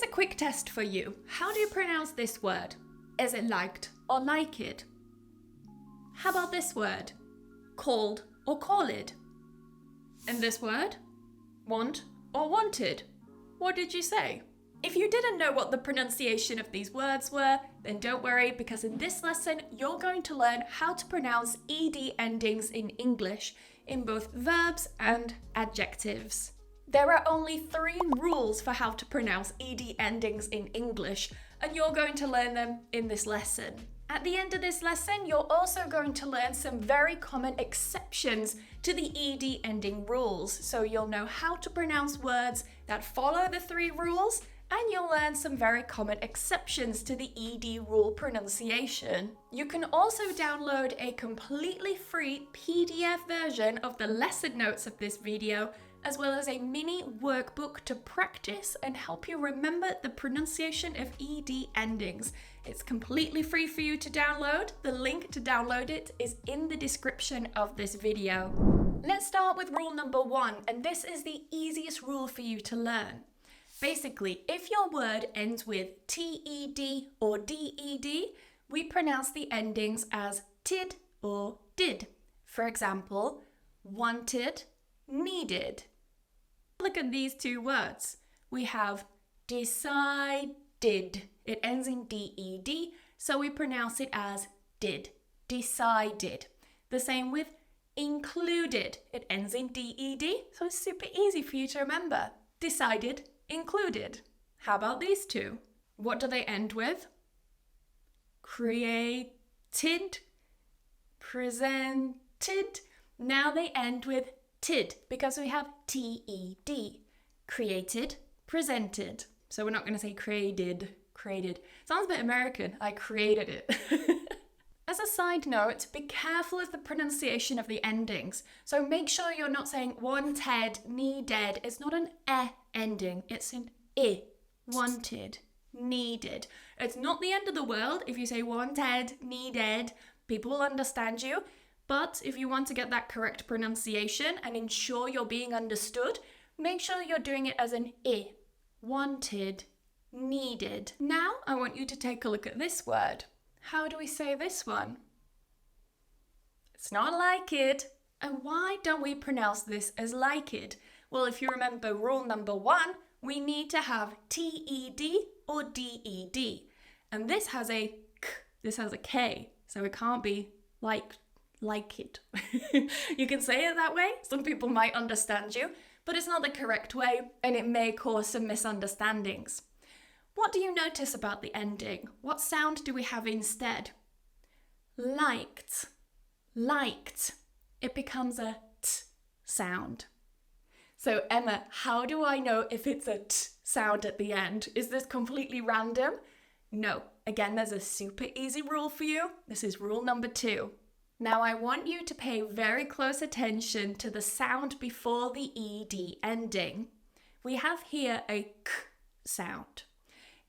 quick test for you. How do you pronounce this word? Is it liked or liked? How about this word? Called or called? And this word? Want or wanted? What did you say? If you didn't know what the pronunciation of these words were, then don't worry, because in this lesson, you're going to learn how to pronounce ed endings in English in both verbs and adjectives. There are only 3 rules for how to pronounce ed endings in English, and you're going to learn them in this lesson. At the end of this lesson, you're also going to learn some very common exceptions to the ed ending rules, so you'll know how to pronounce words that follow the 3 rules, and you'll learn some very common exceptions to the ed rule pronunciation. You can also download a completely free PDF version of the lesson notes of this video, as well as a mini workbook to practice and help you remember the pronunciation of ed endings. It's completely free for you to download. The link to download it is in the description of this video. Let's start with rule number 1, and this is the easiest rule for you to learn. Basically, if your word ends with TED or DED, we pronounce the endings as tid or did. For example, wanted, needed. Look at these 2 words. We have decided. It ends in DED, so we pronounce it as did, decided. The same with included. It ends in DED, so it's super easy for you to remember. Decided, included. How about these 2? What do they end with? Created, presented. Now they end with tid because we have TED. Created, presented. So we're not going to say created. Sounds a bit American. I created it. As a side note, be careful of the pronunciation of the endings. So make sure you're not saying wanted, needed. It's not an ending. It's an I. Wanted, needed. It's not the end of the world if you say wanted, needed. People will understand you. But if you want to get that correct pronunciation and ensure you're being understood, make sure you're doing it as an I. Wanted, needed. Now I want you to take a look at this word. How do we say this one? It's not like it. And why don't we pronounce this as like it? Well, if you remember rule number 1, we need to have TED or DED. And this has a K, this has a K, so it can't be like it. You can say it that way. Some people might understand you, but it's not the correct way, and it may cause some misunderstandings. What do you notice about the ending? What sound do we have instead? Liked. It becomes a T sound. So Emma, how do I know if it's a T sound at the end? Is this completely random? No. Again, there's a super easy rule for you. This is rule number 2. Now I want you to pay very close attention to the sound before the ED ending. We have here a K sound.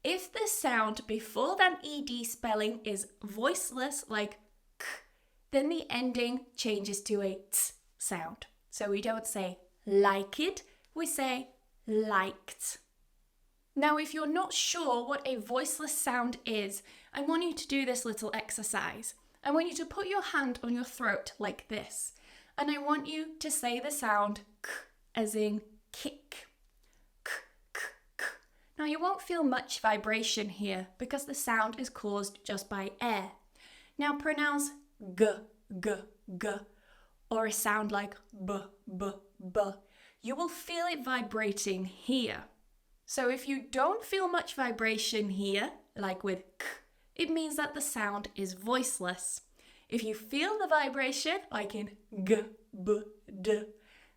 If the sound before that ED spelling is voiceless, like K, then the ending changes to a T sound. So we don't say like it, we say liked. Now, if you're not sure what a voiceless sound is, I want you to do this little exercise. I want you to put your hand on your throat like this, and I want you to say the sound K as in kick. K, K, K. Now, you won't feel much vibration here because the sound is caused just by air. Now, pronounce G, G, G, or a sound like B, B, B. You will feel it vibrating here. So if you don't feel much vibration here, like with K, it means that the sound is voiceless. If you feel the vibration, like in G, B, D,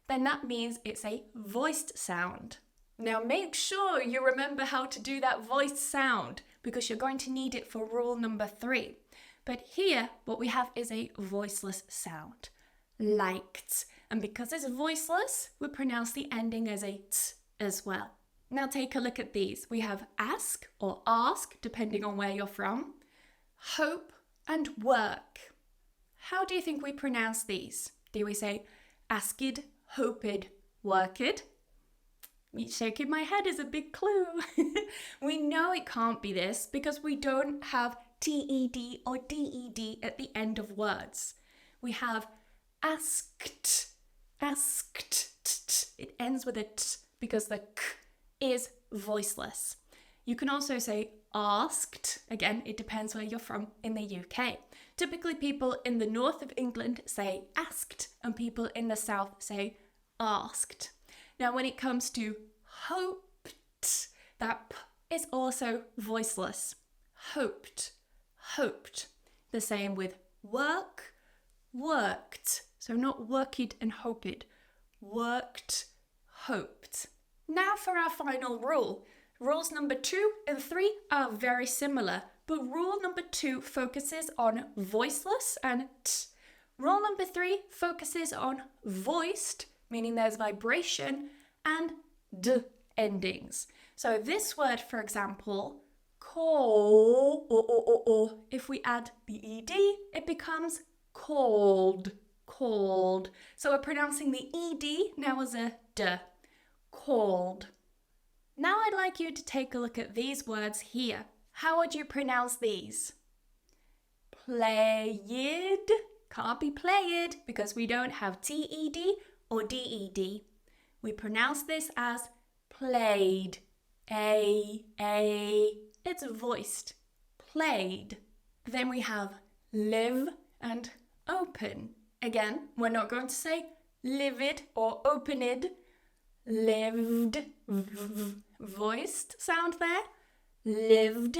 then that means it's a voiced sound. Now make sure you remember how to do that voiced sound because you're going to need it for rule number 3. But here, what we have is a voiceless sound, liked. And because it's voiceless, we pronounce the ending as a T as well. Now take a look at these. We have ask or ask, depending on where you're from, hope and work. How do you think we pronounce these? Do we say asked, hoped, worked? Me shaking my head is a big clue. We know it can't be this because we don't have TED or DED at the end of words. We have asked, asked. It ends with a t because the k is voiceless. You can also say asked. Again, it depends where you're from in the UK. Typically, people in the north of England say asked, and people in the south say asked. Now, when it comes to hoped, that p is also voiceless. Hoped, hoped. The same with work, worked. So not worked and hoped. Worked, hoped. Now for our final rule. Rules number 2 and 3 are very similar, but rule number 2 focuses on voiceless and t. Rule number 3 focuses on voiced, meaning there's vibration, and d endings. So this word, for example, call, or, if we add the ed, it becomes called, called. So we're pronouncing the ed now as a d, called. Now I'd like you to take a look at these words here. How would you pronounce these? Played. Can't be played because we don't have TED or DED. We pronounce this as played. A. It's voiced. Played. Then we have live and open. Again, we're not going to say livid or opened. Lived. Voiced sound there. Lived.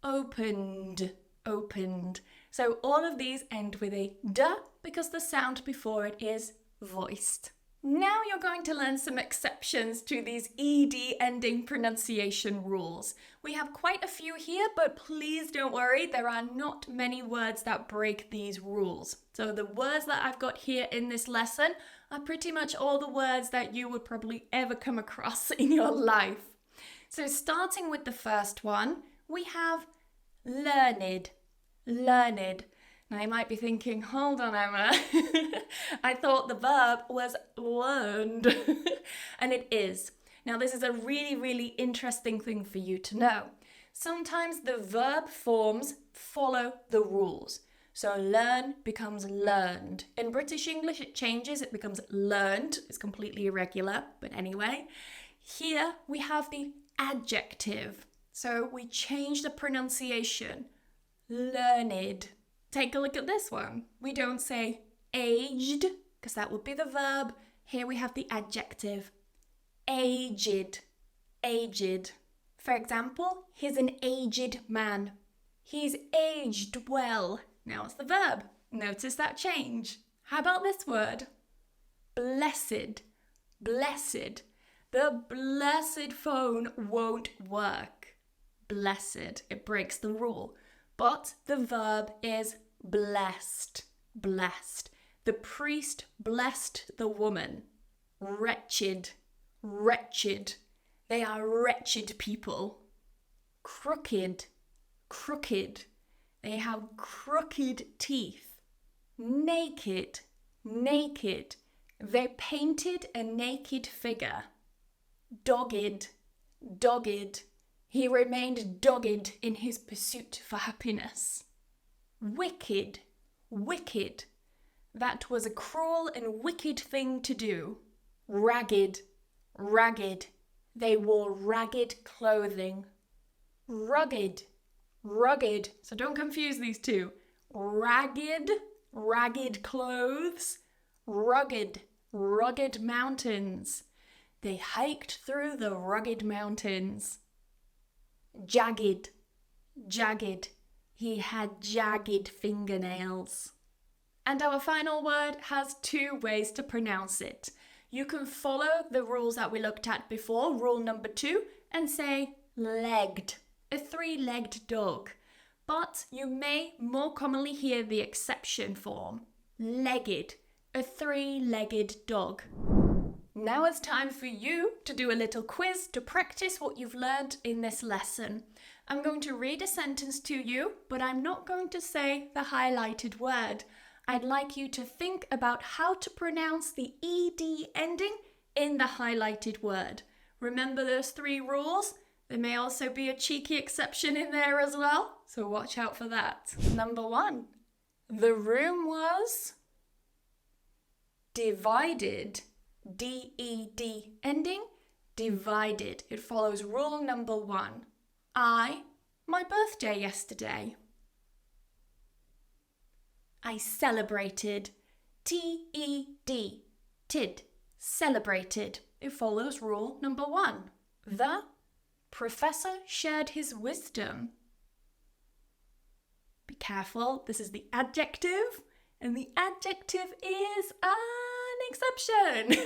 Opened. Opened. So all of these end with a d because the sound before it is voiced. Now you're going to learn some exceptions to these ed ending pronunciation rules. We have quite a few here, but please don't worry, there are not many words that break these rules. So the words that I've got here in this lesson are pretty much all the words that you would probably ever come across in your life. So starting with the first one, we have learned. Learned. Now you might be thinking, hold on, Emma. I thought the verb was learned. And it is. Now this is a really, really interesting thing for you to know. Sometimes the verb forms follow the rules. So learn becomes learned. In British English it changes, it becomes learned. It's completely irregular, but anyway. Here we have the adjective. So we change the pronunciation. Learned. Take a look at this one. We don't say aged, because that would be the verb. Here we have the adjective. Aged. Aged. For example, he's an aged man. He's aged well. Now it's the verb. Notice that change. How about this word? Blessed. Blessed. The blessed phone won't work. Blessed. It breaks the rule. But the verb is blessed. Blessed. The priest blessed the woman. Wretched. Wretched. They are wretched people. Crooked. Crooked. They have crooked teeth. Naked. Naked. They painted a naked figure. Dogged. Dogged. He remained dogged in his pursuit for happiness. Wicked. Wicked. That was a cruel and wicked thing to do. Ragged. Ragged. They wore ragged clothing. Rugged. Rugged. So don't confuse these two. Ragged. Ragged clothes. Rugged. Rugged mountains. They hiked through the rugged mountains. Jagged. Jagged. He had jagged fingernails. And our final word has two ways to pronounce it. You can follow the rules that we looked at before, rule number 2, and say legged, a 3-legged dog. But you may more commonly hear the exception form, legged, a 3-legged dog. Now it's time for you to do a little quiz to practice what you've learned in this lesson. I'm going to read a sentence to you, but I'm not going to say the highlighted word. I'd like you to think about how to pronounce the ed ending in the highlighted word. Remember those 3 rules? There may also be a cheeky exception in there as well, so watch out for that. Number 1. The room was divided. D-E-D ending. Divided. It follows rule number 1. My birthday yesterday. I celebrated. T-E-D. Tid. Celebrated. It follows rule number 1. The professor shared his wisdom. Be careful, this is the adjective, and the adjective is an exception.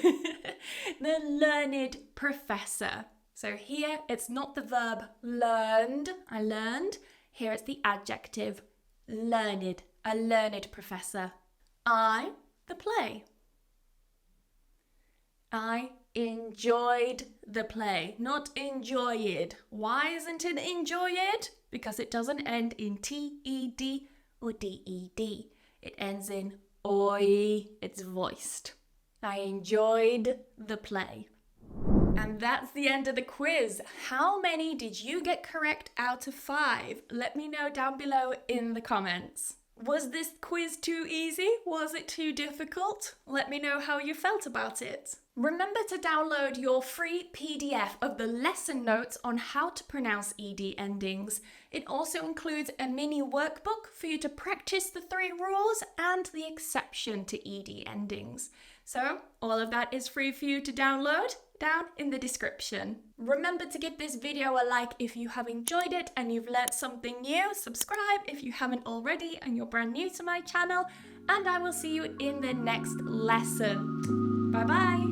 The learned professor. So here it's not the verb learned, I learned. Here it's the adjective learned, a learned professor. The play. I enjoyed the play, not enjoyed. Why isn't it enjoyed? Because it doesn't end in T-E-D or D-E-D. It ends in oi. It's voiced. I enjoyed the play. And that's the end of the quiz. How many did you get correct out of 5? Let me know down below in the comments. Was this quiz too easy? Was it too difficult? Let me know how you felt about it. Remember to download your free PDF of the lesson notes on how to pronounce ED endings. It also includes a mini workbook for you to practice the 3 rules and the exception to ED endings. So all of that is free for you to download down in the description. Remember to give this video a like if you have enjoyed it and you've learnt something new. Subscribe if you haven't already and you're brand new to my channel. And I will see you in the next lesson. Bye bye.